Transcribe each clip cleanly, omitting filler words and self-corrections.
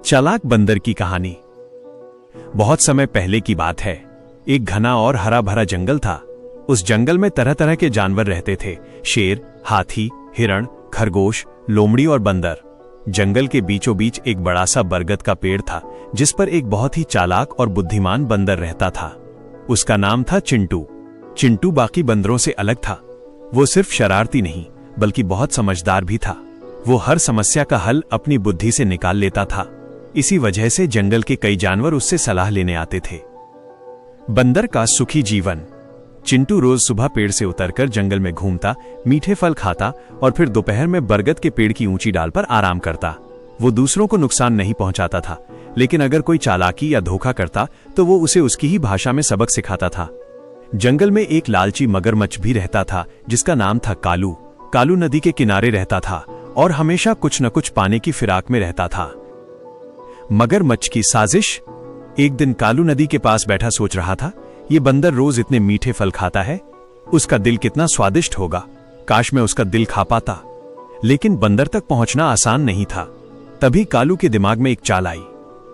चालाक बंदर की कहानी। बहुत समय पहले की बात है। एक घना और हरा भरा जंगल था। उस जंगल में तरह तरह के जानवर रहते थे। शेर, हाथी, हिरण, खरगोश, लोमड़ी और बंदर। जंगल के बीचों बीच एक बड़ा सा बरगद का पेड़ था, जिस पर एक बहुत ही चालाक और बुद्धिमान बंदर रहता था। उसका नाम था चिंटू। चिंटू बाकी बंदरों से अलग था। वो सिर्फ शरारती नहीं, बल्कि बहुत समझदार भी था। वो हर समस्या का हल अपनी बुद्धि से निकाल लेता था। इसी वजह से जंगल के कई जानवर उससे सलाह लेने आते थे। बंदर का सुखी जीवन। चिंटू रोज सुबह पेड़ से उतरकर जंगल में घूमता, मीठे फल खाता और फिर दोपहर में बरगद के पेड़ की ऊंची डाल पर आराम करता। वो दूसरों को नुकसान नहीं पहुंचाता था, लेकिन अगर कोई चालाकी या धोखा करता तो वो उसे उसकी ही भाषा में सबक सिखाता था। जंगल में एक लालची मगरमच्छ भी रहता था, जिसका नाम था कालू। कालू नदी के किनारे रहता था और हमेशा कुछ न कुछ पाने की फिराक में रहता था। मगरमच्छ की साजिश। एक दिन कालू नदी के पास बैठा सोच रहा था, ये बंदर रोज इतने मीठे फल खाता है, उसका दिल कितना स्वादिष्ट होगा। काश मैं उसका दिल खा पाता। लेकिन बंदर तक पहुंचना आसान नहीं था। तभी कालू के दिमाग में एक चाल आई।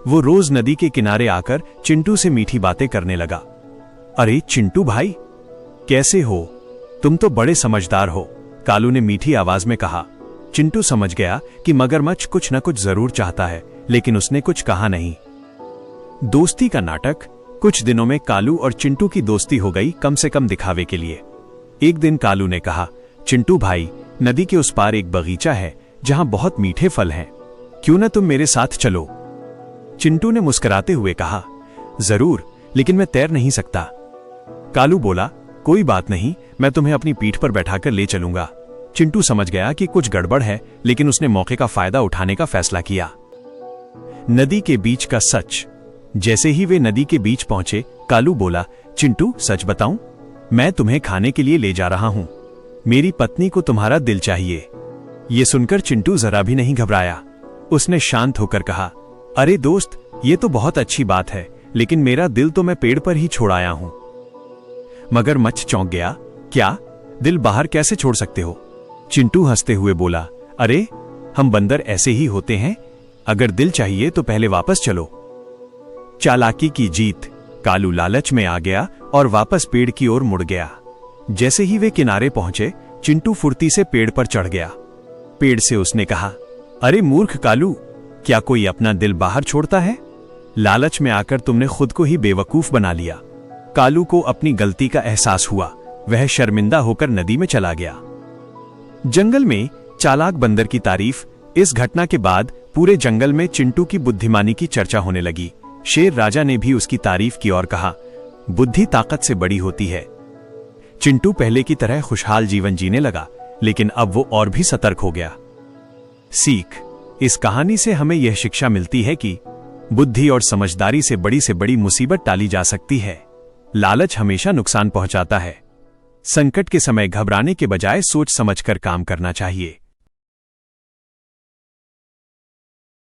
वो रोज नदी के किनारे आकर चिंटू से मीठी बातें करने लगा। अरे चिंटू भाई, कैसे हो? तुम तो बड़े समझदार हो, कालू ने मीठी आवाज में कहा। चिंटू समझ गया कि मगरमच्छ कुछ न कुछ जरूर चाहता है, लेकिन उसने कुछ कहा नहीं। दोस्ती का नाटक। कुछ दिनों में कालू और चिंटू की दोस्ती हो गई, कम से कम दिखावे के लिए। एक दिन कालू ने कहा, चिंटू भाई, नदी के उस पार एक बगीचा है जहां बहुत मीठे फल हैं। क्यों न तुम मेरे साथ चलो? चिंटू ने मुस्कुराते हुए कहा, जरूर, लेकिन मैं तैर नहीं सकता। कालू बोला, कोई बात नहीं, मैं तुम्हें अपनी पीठ पर बैठाकर ले चलूंगा। चिंटू समझ गया कि कुछ गड़बड़ है, लेकिन उसने मौके का फायदा उठाने का फैसला किया। नदी के बीच का सच। जैसे ही वे नदी के बीच पहुंचे, कालू बोला, चिंटू सच बताऊं, मैं तुम्हें खाने के लिए ले जा रहा हूं। मेरी पत्नी को तुम्हारा दिल चाहिए। ये सुनकर चिंटू जरा भी नहीं घबराया। उसने शांत होकर कहा, अरे दोस्त, ये तो बहुत अच्छी बात है, लेकिन मेरा दिल तो मैं पेड़ पर ही छोड़ आया हूं। मगरमच्छ चौंक गया। क्या? दिल बाहर कैसे छोड़ सकते हो? चिंटू हंसते हुए बोला, अरे हम बंदर ऐसे ही होते हैं, अगर दिल चाहिए तो पहले वापस चलो। चालाकी की जीत। कालू लालच में आ गया और वापस पेड़ की ओर मुड़ गया। जैसे ही वे किनारे पहुंचे, चिंटू फुर्ती से पेड़ पर चढ़ गया। पेड़ से उसने कहा, अरे मूर्ख कालू, क्या कोई अपना दिल बाहर छोड़ता है? लालच में आकर तुमने खुद को ही बेवकूफ बना लिया। कालू को अपनी गलती का एहसास हुआ। वह शर्मिंदा होकर नदी में चला गया। जंगल में चालाक बंदर की तारीफ। इस घटना के बाद पूरे जंगल में चिंटू की बुद्धिमानी की चर्चा होने लगी। शेर राजा ने भी उसकी तारीफ की और कहा, बुद्धि ताकत से बड़ी होती है। चिंटू पहले की तरह खुशहाल जीवन जीने लगा, लेकिन अब वो और भी सतर्क हो गया। सीख। इस कहानी से हमें यह शिक्षा मिलती है कि बुद्धि और समझदारी से बड़ी मुसीबत टाली जा सकती है। लालच हमेशा नुकसान पहुंचाता है। संकट के समय घबराने के बजाय सोच समझकर काम करना चाहिए।